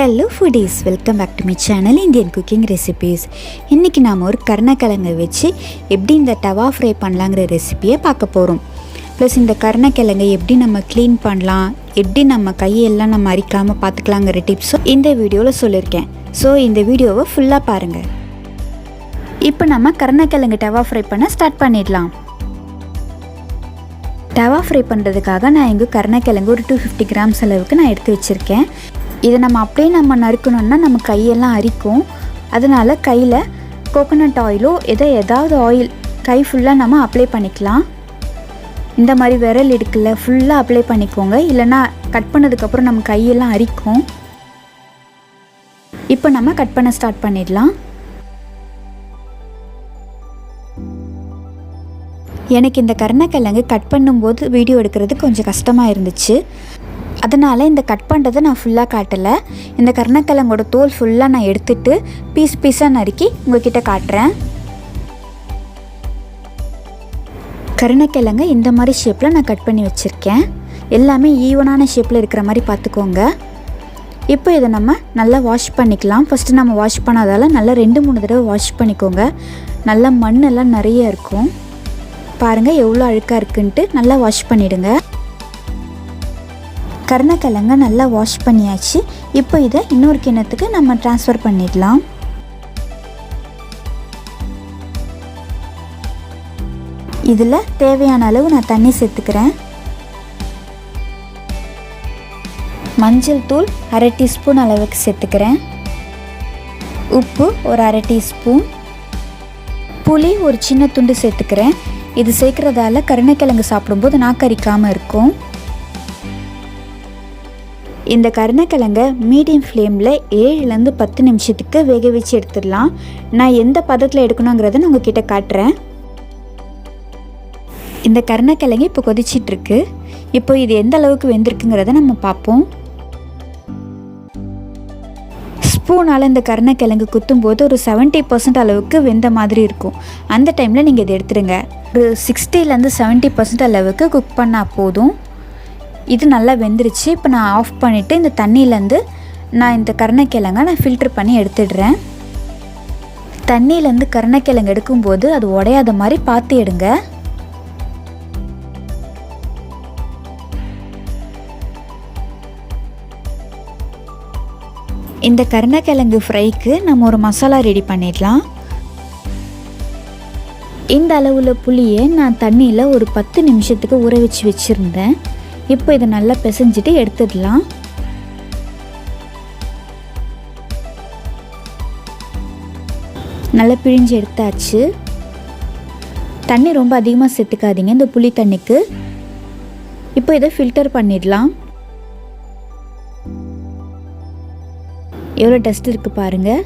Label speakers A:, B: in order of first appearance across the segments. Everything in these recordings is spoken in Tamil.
A: Hello foodies, welcome back to my channel Indian cooking recipes. இன்றைக்கி நாம் ஒரு கருணைக்கிழங்கை வச்சு எப்படி இந்த டவா ஃப்ரை பண்ணலாங்கிற ரெசிபியை பார்க்க போகிறோம். ப்ளஸ் இந்த கருணைக்கிழங்கை எப்படி நம்ம க்ளீன் பண்ணலாம், எப்படி நம்ம கையெல்லாம் நம்ம அரிக்காமல் பார்த்துக்கலாங்கிற டிப்ஸும் இந்த வீடியோவில் சொல்லியிருக்கேன். ஸோ இந்த வீடியோவை ஃபுல்லாக பாருங்கள். இப்போ நம்ம கருணைக்கிழங்கு டவா ஃப்ரை பண்ண ஸ்டார்ட் பண்ணிடலாம். டவா ஃப்ரை பண்ணுறதுக்காக நான் இங்கே கருணைக்கிழங்கு ஒரு 250 கிராம்ஸ் அளவுக்கு நான் எடுத்து வச்சுருக்கேன். இதை நம்ம அப்படியே நம்ம நறுக்கணுன்னா நம்ம கையெல்லாம் அரிக்கும். அதனால் கையில் கோகோனட் ஆயிலோ ஏதாவது ஆயில் கை ஃபுல்லாக நம்ம அப்ளை பண்ணிக்கலாம். இந்த மாதிரி விரல் எடுக்கல ஃபுல்லாக அப்ளை பண்ணிக்கோங்க, இல்லைனா கட் பண்ணதுக்கப்புறம் நம்ம கையெல்லாம் அரிக்கும். இப்போ நம்ம கட் பண்ண ஸ்டார்ட் பண்ணிடலாம். எனக்கு இந்த கருணைக்கிழங்கு கட் பண்ணும்போது வீடியோ எடுக்கிறது கொஞ்சம் கஷ்டமாக இருந்துச்சு. அதனால் இந்த கட் பண்ணுறதை நான் ஃபுல்லாக காட்டலை. இந்த கருணைக்கிழங்கோட தோல் ஃபுல்லாக நான் எடுத்துகிட்டு பீஸாக நறுக்கி உங்கள்கிட்ட காட்டுறேன். கருணைக்கிழங்கு இந்த மாதிரி ஷேப்பில் நான் கட் பண்ணி வச்சுருக்கேன். எல்லாமே ஈவனான ஷேப்பில் இருக்கிற மாதிரி பார்த்துக்கோங்க. இப்போ இதை நம்ம நல்லா வாஷ் பண்ணிக்கலாம். ஃபஸ்ட்டு நம்ம வாஷ் பண்ணாதால் நல்லா 2-3 தடவை வாஷ் பண்ணிக்கோங்க. நல்லா மண்ணெல்லாம் நிறைய இருக்கும். பாருங்கள் எவ்வளோ அழுக்காக இருக்குன்ட்டு நல்லா வாஷ் பண்ணிவிடுங்க. கருணைக்கிழங்க நல்லா வாஷ் பண்ணியாச்சு. இப்போ இதை இன்னொரு கிண்ணத்துக்கு நம்ம ட்ரான்ஸ்ஃபர் பண்ணிடலாம். இதில் தேவையான அளவு நான் தண்ணி சேர்த்துக்கிறேன். மஞ்சள் தூள் 1/2 டீஸ்பூன் அளவுக்கு சேர்த்துக்கிறேன். உப்பு ஒரு 1/2 டீஸ்பூன். புளி ஒரு சின்ன துண்டு சேர்த்துக்கிறேன். இது சேர்க்குறதால கருணைக்கிழங்கு சாப்பிடும்போது நாக்கரிக்காமல் இருக்கும். இந்த கருணைக்கிழங்கை மீடியம் ஃப்ளேமில் 7லேருந்து 10 நிமிஷத்துக்கு வேக வச்சு எடுத்துடலாம். நான் எந்த பதத்தில் எடுக்கணுங்கிறத நான் உங்ககிட்ட காட்டுறேன். இந்த கருணைக்கிழங்கு இப்போ கொதிச்சிட்ருக்கு. இப்போ இது எந்த அளவுக்கு வெந்திருக்குங்கிறத நம்ம பார்ப்போம். ஸ்பூனால் இந்த கருணைக்கிழங்கு குத்தும்போது ஒரு 70% அளவுக்கு வெந்த மாதிரி இருக்கும். அந்த டைமில் நீங்கள் இதை எடுத்துடுங்க. ஒரு 60லேருந்து 70% அளவுக்கு குக் பண்ணால் போதும். இது நல்லா வெந்துருச்சு. இப்போ நான் ஆஃப் பண்ணிவிட்டு இந்த தண்ணியிலேருந்து நான் இந்த கருணைக்கிழங்கை நான் ஃபில்ட்ரு பண்ணி எடுத்துடுறேன். தண்ணியிலேருந்து கருணைக்கிழங்கு எடுக்கும்போது அது உடையாத மாதிரி பார்த்து எடுங்க. இந்த கருணைக்கிழங்கு ஃப்ரைக்கு நம்ம ஒரு மசாலா ரெடி பண்ணிடலாம். இந்த அளவில் புளியை நான் தண்ணியில் ஒரு 10 நிமிஷத்துக்கு ஊற வச்சு வச்சுருந்தேன். இப்போ இதை நல்லா பிசைஞ்சிட்டு எடுத்துடலாம். நல்லா பிழிஞ்சு எடுத்தாச்சு. தண்ணி ரொம்ப அதிகமாக சேர்த்துக்காதீங்க இந்த புளி தண்ணிக்கு. இப்போ இதை ஃபில்டர் பண்ணிடலாம். எவ்வளோ டஸ்ட் இருக்குது பாருங்கள்.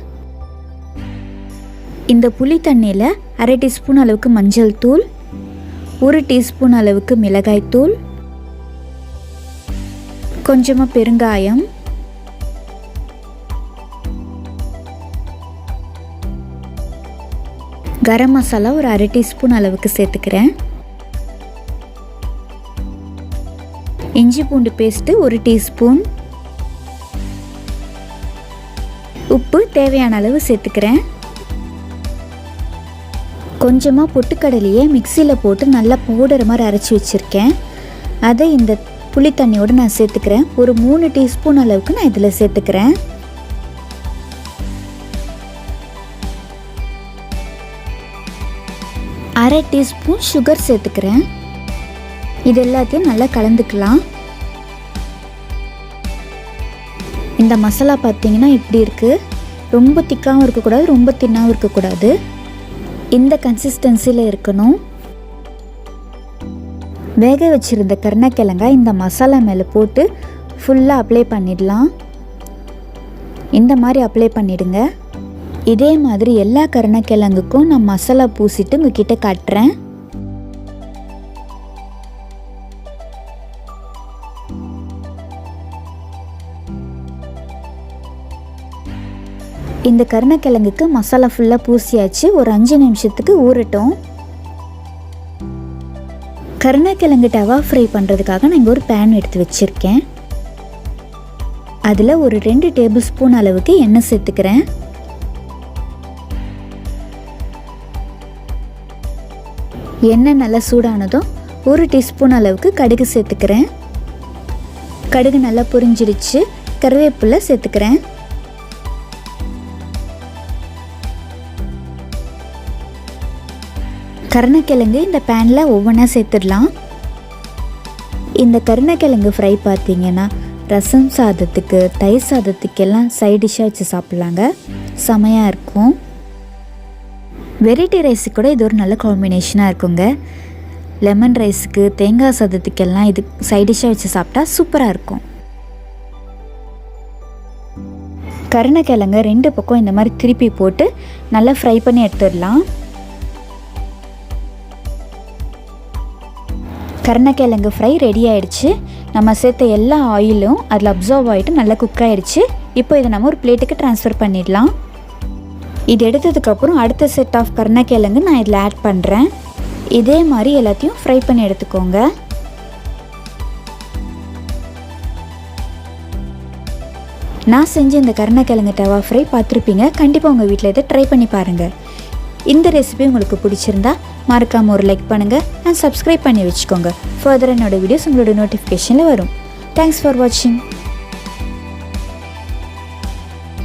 A: இந்த புளி தண்ணியில் 1/2 டீஸ்பூன் அளவுக்கு மஞ்சள் தூள், 1 டீஸ்பூன் அளவுக்கு மிளகாய் தூள், கொஞ்சமாக பெருங்காயம், கரம் மசாலா ஒரு 1/2 டீஸ்பூன் அளவுக்கு சேர்த்துக்கிறேன். இஞ்சி பூண்டு பேஸ்ட்டு 1 டீஸ்பூன். உப்பு தேவையான அளவு சேர்த்துக்கிறேன். கொஞ்சமாக பொட்டுக்கடலையை மிக்சியில் போட்டு நல்லா பவுடர் மாதிரி அரைச்சி வச்சுருக்கேன். அதை இந்த புளி தண்ணியோடு நான் சேர்த்துக்கிறேன். ஒரு 3 டீஸ்பூன் அளவுக்கு நான் இதில் சேர்த்துக்கிறேன். அரை டீஸ்பூன் சுகர் சேர்த்துக்கிறேன். இது எல்லாத்தையும் நல்லா கலந்துக்கலாம். இந்த மசாலா பார்த்தீங்கன்னா இப்படி இருக்குது. ரொம்ப திக்காகவும் இருக்கக்கூடாது, ரொம்ப தின்னாகவும் இருக்கக்கூடாது. இந்த கன்சிஸ்டன்சியில் இருக்கணும். வேக வச்சுருந்த கருணைக்கிழங்கை இந்த மசாலா மேலே போட்டு ஃபுல்லாக அப்ளை பண்ணிடலாம். இந்த மாதிரி அப்ளை பண்ணிவிடுங்க. இதே மாதிரி எல்லா கருணைக்கிழங்குக்கும் நான் மசாலா பூசிட்டு உங்ககிட்ட காட்டுறேன். இந்த கருணைக்கிழங்குக்கு மசாலா ஃபுல்லாக பூசியாச்சு. ஒரு 5 நிமிஷத்துக்கு ஊறட்டும். கருணைக்கிழங்கு டவா ஃப்ரை பண்ணுறதுக்காக நான் இங்கே ஒரு பேன் எடுத்து வச்சுருக்கேன். அதில் ஒரு 2 டேபிள் ஸ்பூன் அளவுக்கு எண்ணெய் சேர்த்துக்கிறேன். எண்ணெய் நல்லா சூடானதும் 1 டீஸ்பூன் அளவுக்கு கடுகு சேர்த்துக்கிறேன். கடுகு நல்லா பொரிஞ்சிடுச்சு. கருவேப்பிலை சேர்த்துக்கிறேன். கருணைக்கிழங்கு இந்த பேனில் ஒவ்வொன்றா சேர்த்துடலாம். இந்த கருணைக்கிழங்கு ஃப்ரை பார்த்தீங்கன்னா ரசம் சாதத்துக்கு, தயிர் சாதத்துக்கெல்லாம் சைட் டிஷ்ஷாக வச்சு சாப்பிட்லாங்க. செமையாக இருக்கும். வெரைட்டி ரைஸுக்கு கூட இது ஒரு நல்ல காம்பினேஷனாக இருக்குங்க. லெமன் ரைஸுக்கு, தேங்காய் சாதத்துக்கெல்லாம் இது சைட் டிஷ்ஷாக வச்சு சாப்பிட்டா சூப்பராக இருக்கும். கருணைக்கிழங்க 2 பக்கம் இந்த மாதிரி திருப்பி போட்டு நல்லா ஃப்ரை பண்ணி எடுத்துடலாம். கருணைக்கிழங்கு ஃப்ரை ரெடி ஆகிடுச்சு. நம்ம சேர்த்த எல்லா ஆயிலும் அதில் அப்சர்வ் ஆகிட்டு நல்லா குக் ஆகிடுச்சு. இப்போ இதை நம்ம ஒரு பிளேட்டுக்கு ட்ரான்ஸ்ஃபர் பண்ணிடலாம். இது எடுத்ததுக்கப்புறம் அடுத்த செட் ஆஃப் கருணைக்கிழங்கு நான் இதில் ஆட் பண்ணுறேன். இதே மாதிரி எல்லாத்தையும் ஃப்ரை பண்ணி எடுத்துக்கோங்க. நான் செஞ்ச இந்த கருணைக்கிழங்கு தவா ஃப்ரை பார்த்துருப்பீங்க. கண்டிப்பாக உங்கள் வீட்டில் இதை ட்ரை பண்ணி பாருங்கள். இந்த ரெசிபி உங்களுக்கு பிடிச்சிருந்தா மறக்காமல் ஒரு லைக் பண்ணுங்கள் அண்ட் சப்ஸ்கிரைப் பண்ணி வச்சுக்கோங்க. ஃபர்தர் என்னோடய வீடியோஸ் உங்களோட நோட்டிஃபிகேஷனில் வரும். தேங்க்ஸ் ஃபார் வாட்சிங்.